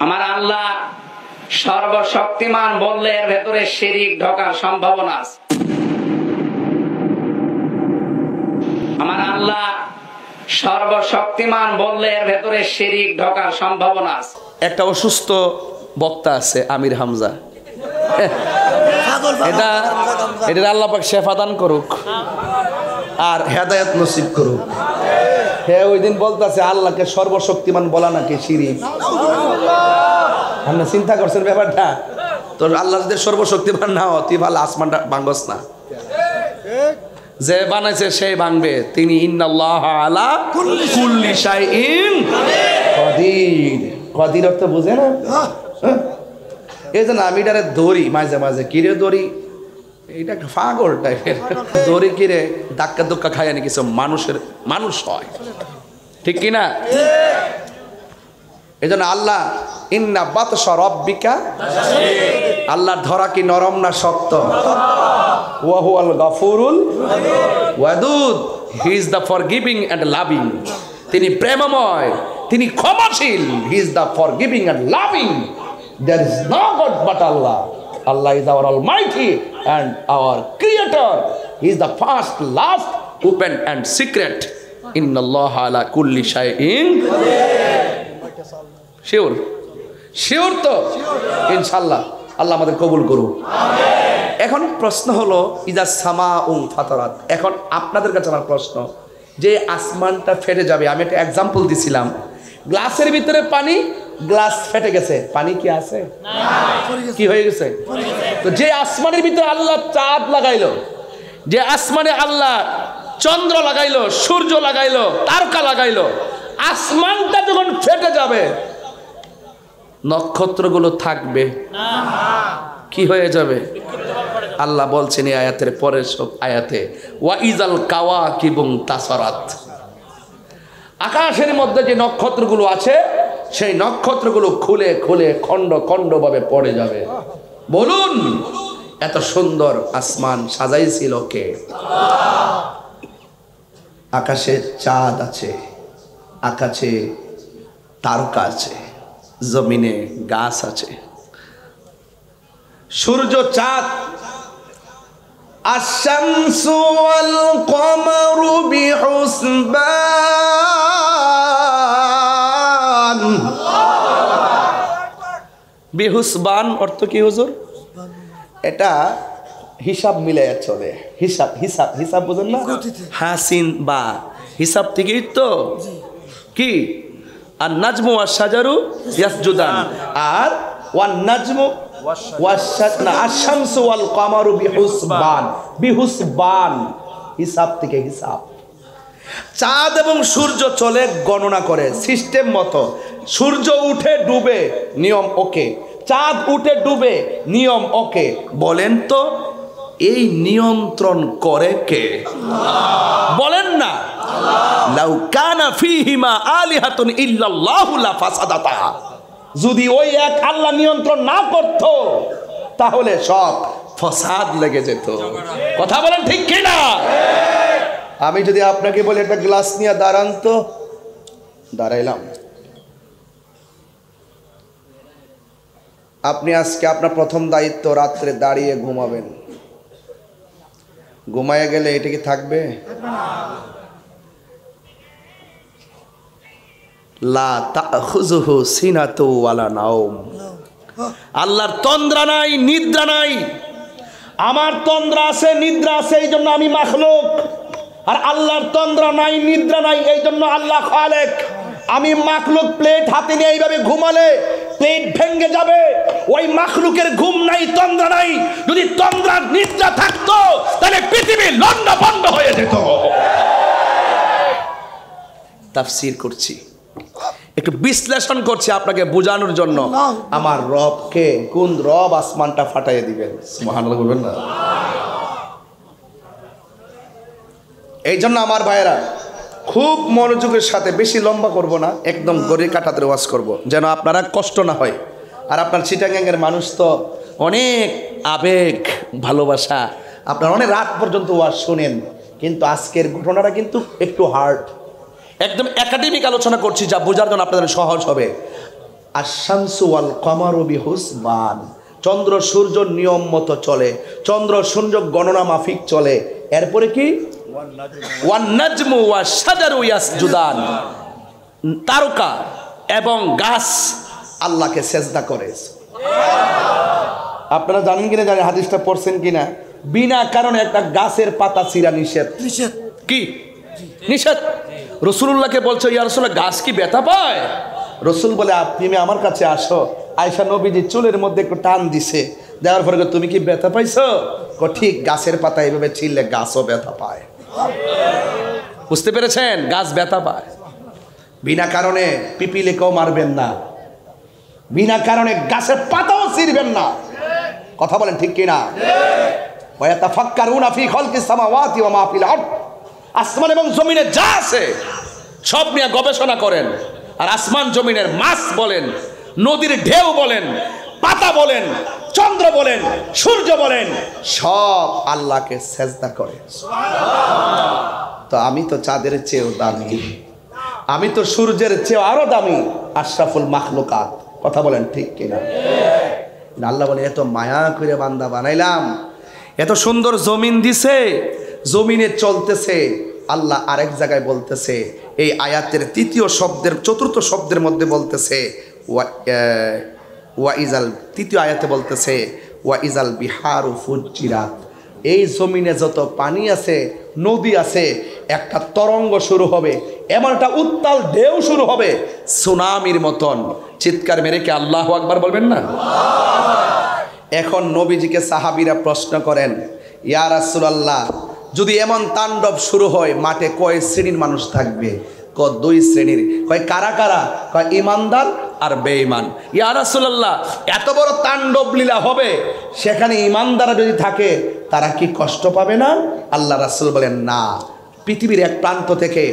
আমার আল্লাহ সর্বশক্তিমান বললে এর ভেতরে শিরিক ঢোকার সম্ভাবনা আছে। আমার আল্লাহ সর্বশক্তিমান বললে এর ভেতরে শিরিক ঢোকার সম্ভাবনা আছে। একটা অসুস্থ বক্তা আছে আমির হামজা, এটা আল্লাহ পাক শেফা দান করুক আর হেদায়েত নসিব করুক। হ্যাঁ, ওই দিন বলতেছে আল্লাহকে সর্বশক্তিমান বলা নাকি শিরিক। আপনি চিন্তা করছেন ব্যাপারটা? তোর আল্লাহ যদি সর্বশক্তিমান না হয়, তুই ভালো আসমানটা ভাঙস না। যে বানাইছে সেই ভাঙবে। তিনি ইন্নাল্লাহ আলা কুল্লি শাইইন কাদির। কাদির অর্থ বুঝে না? এই যে আমি এটারে দড়ি মাঝে মাঝে কিরে দড়ি, এইটা পাগল টাইপের দড়ি কিরে ধাক্কা ধুক্কা খায় না কিছু মানুষ হয়, ঠিক কিনা? এই জন্য আল্লাহ ইন্না বাতশা রাব্বিকা, আল্লাহর ধরা কি নরম না শক্ত? ওয়া হুয়াল গাফুরুল ওয়াদুদ, he is the forgiving and loving. তিনি প্রেমময়, তিনি ক্ষমাশীল। He is the forgiving and loving. There is no god but Allah. Allah is our Almighty and our Creator. He is the first, last, open and secret. Inna Allah ala kulli shay'in. Sure তো? ইনশাআল্লাহ আল্লাহ আমাদের কবুল করুক। এখন প্রশ্ন হলো ইজা সামাউন ফাতারাত। এখন আপনাদের কাছে আমার প্রশ্ন, যে আসমানটা ফেটে যাবে, আমি একটা এক্সাম্পল দিছিলাম, গ্লাসের ভিতরে পানি, গ্লাস ফেটে গেছে, পানি কি আছে? কি হয়ে গেছে? তো যে আসমানের ভিতরে আল্লাহ চাঁদ লাগাইলো, যে আসমানে আল্লাহ চন্দ্র লাগাইলো, সূর্য লাগাইলো, তারকা লাগাইলো, আসমানটা যখন ফেটে যাবে, নক্ষত্রগুলো থাকবে? কি হয়ে যাবে? আল্লাহ বলছেন এই আয়াতের পরের সব আয়াতে, ওয়া ইজাল কাওয়াকিবুন তাসারাত। আকাশের মধ্যে যে নক্ষত্রগুলো আছে, সেই নক্ষত্রগুলো খুলে খুলে খণ্ড খণ্ড ভাবে পড়ে যাবে। বলুন, এত সুন্দর আসমান সাজাইছিল কে? আকাশে চাঁদ আছে, আকাশে তারকা আছে, জমিনে গাছ আছে, সূর্য চাঁদ। আশ-শামসু ওয়াল কমারু বিহুসবান। বিহুসবান অর্থ কি হুজুর? এটা হিসাব মিলে চলে। হিসাব হিসাব হিসাব বুঝেন না? হাসিন বা হিসাব থেকেই তো কি আর নাজমু ওয়াশ শাজারু ইয়াসজুদান, আর ওয়ান নাজমু আশ-শামসু ওয়াল কমারু বিহুসবান। বিহুসবান হিসাব থেকে হিসাব। চাঁদ এবং সূর্য চলে গণনা করে সিস্টেম মতো। সূর্য উঠে ডুবে, নিয়ম ওকে। চাঁদ উঠে ডুবে, নিয়ম ওকে। বলেন তো এই নিয়ন্ত্রণ করে কে? বলেন না। লাউ কানা ফীহিমা আলিহাতুন ইল্লাল্লাহু লাফাসাদাতা। যদি ওই এক আল্লাহ নিয়ন্ত্রণ না করত, তাহলে সব ফসাদ লেগে যেত। কথা বলেন ঠিক কিনা? আমি যদি আপনাকে বলি একটা গ্লাস নিয়ে দাঁড়ান, তো দাঁড়াইলাম। আপনি আজকে আপনার প্রথম দায়িত্ব রাত্রে দাঁড়িয়ে ঘুমাবেন। ঘুমায় গেলে এটা কি থাকবে? লা তাখুযুহু সিনাতু ওয়ালা নাওম। আল্লাহর তন্দ্রা নাই, নিদ্রা নাই। আমার তন্দ্রা আছে, নিদ্রা আছে, এই জন্য আমি মাখলুক। আর আল্লাহর তন্দ্রা নাই, নিদ্রা নাই, এই জন্য আল্লাহ খালেক। আমি মাখলুক, প্লেট হাতে নিয়ে এইভাবে ঘুমালে প্লেট ভেঙে যাবে। ওই মাখলুকের ঘুম নাই, তন্দ্রা নাই। যদি তন্দ্রা নিদ্রা থাকতো, তাহলে পৃথিবী লন্ডভন্ড হয়ে যেত। তাফসীর করছি, একটু বিশ্লেষণ করছি আপনাকে বোঝানোর জন্য। আমার রবকে, কোন রব আসমানটা ফাটাইয়ে দিবেন? সুবহানাল্লাহ বলবেন না? এই জন্য আমার ভাইয়েরা খুব মনোযোগের সাথে, বেশি লম্বা করব না, একদম গড়ি কাটাতে ওয়াজ করব, যেন আপনারা কষ্ট না হয়। আর আপনার চিটাগাংয়ের মানুষ তো অনেক আবেগ, ভালোবাসা, আপনারা অনেক রাত পর্যন্ত ওয়াজ শোনেন, কিন্তু আজকের ঘটনাটা কিন্তু একটু হার্ড। একদম একাডেমিক আলোচনা করছি, যা বোঝার জন্য আপনাদের সহজ হবে। আশ-শামসু ওয়াল কমারু বিহুসবান, চন্দ্র সূর্য নিয়ম মতো চলে, চন্দ্র সূর্য গণনা মাফিক চলে। এরপরে কি ওয়ান নাজমু ওয়াশ শাজারু ইয়াসজুদান, তারকা এবং গাছ আল্লাহকে সেজদা করে। আপনারা জানেন কিনা জানেন, হাদিসটা পড়ছেন কিনা, বিনা কারণে একটা গাছের পাতা ছিঁড়া নিষেধ। নিষেধ কি? নিষেধ। রাসূলুল্লাহকে বলছে, ইয়া রাসূলুল্লাহ, গাছ কি ব্যথা পায়? রসুল বলে, তুমি আমার কাছে আসো। আয়েশা নবীজি চুলের মধ্যে একটু টান দিছে, দেওয়ার পরে তুমি কি ব্যথা পাইছো? ঠিক, গাছের পাতা এইভাবে ছিঁড়লে গাছও ব্যথা পায়। বুঝতে পেরেছেন? গাছ ব্যথা পায়। বিনা কারণে পিপিলিকেও মারবেন না, বিনা কারণে গাছের পাতাও ছিঁড়বেন না। কথা বলেন ঠিক কিনা? ওয়ায়াতাফাক্কারুনা ফি খালকিস সামাওয়াতি ওয়া মা ফিল আরদ, আসমান এবং জমিনে যা আছে সব নিয়ে গবেষণা করেন। আর আসমান জমিনের মাছ বলেন, নদীর ঢেউ বলেন, পাতা বলেন, চন্দ্র বলেন, সূর্য বলেন, সব আল্লাহকে সেজদা করে। তো আমি তো চাঁদের চেয়েও দামি, আমি তো সূর্যের চেয়েও আরো দামি, আশরাফুল মাখলুকাত। কথা বলেন ঠিক কিনা? আল্লাহ বলে, এত মায়া করে বান্দা বানাইলাম, এত সুন্দর জমিন দিছে, জমিনে চলতেছে। আল্লাহ আরেক জায়গায় বলতেছে, এই আয়াতের চতুর্থ শব্দের মধ্যে বলতেছে ওয়াইজাল, তৃতীয় আয়াতে বলতেছে ওয়াইজাল বিহারু ফুজ্জিরাত, এই জমিনে যত পানি আছে, নদী আছে, একটা তরঙ্গ শুরু হবে, এমন একটা উত্তাল ঢেউ শুরু হবে সুনামির মতন। চিৎকার মেরে কি আল্লাহু আকবার বলবেন না? এখন নবীজিকে সাহাবীরা প্রশ্ন করেন, ইয়া রাসূলুল্লাহ, যদি এমন তাণ্ডব শুরু হয়, মাঠে কয় শ্রেণীর মানুষ থাকবে? দুই শ্রেণীর। কয় কারা কারা? কয় ঈমানদার আর বেঈমান। ইয়া রাসূলুল্লাহ, এত বড় তাণ্ডব লীলা হবে, সেখানে ঈমানদার যদি থাকে তারা কি কষ্ট পাবে না? আল্লাহ রাসূল বলেন, না, পৃথিবীর এক প্রান্ত থেকে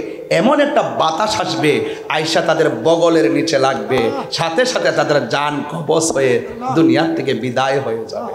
এমন একটা বাতাস আসবে, আয়েশা তাদের বগলের নিচে লাগবে, সাথে সাথে তাদের জান কবজ হয়ে দুনিয়ার থেকে বিদায় হয়ে যাবে।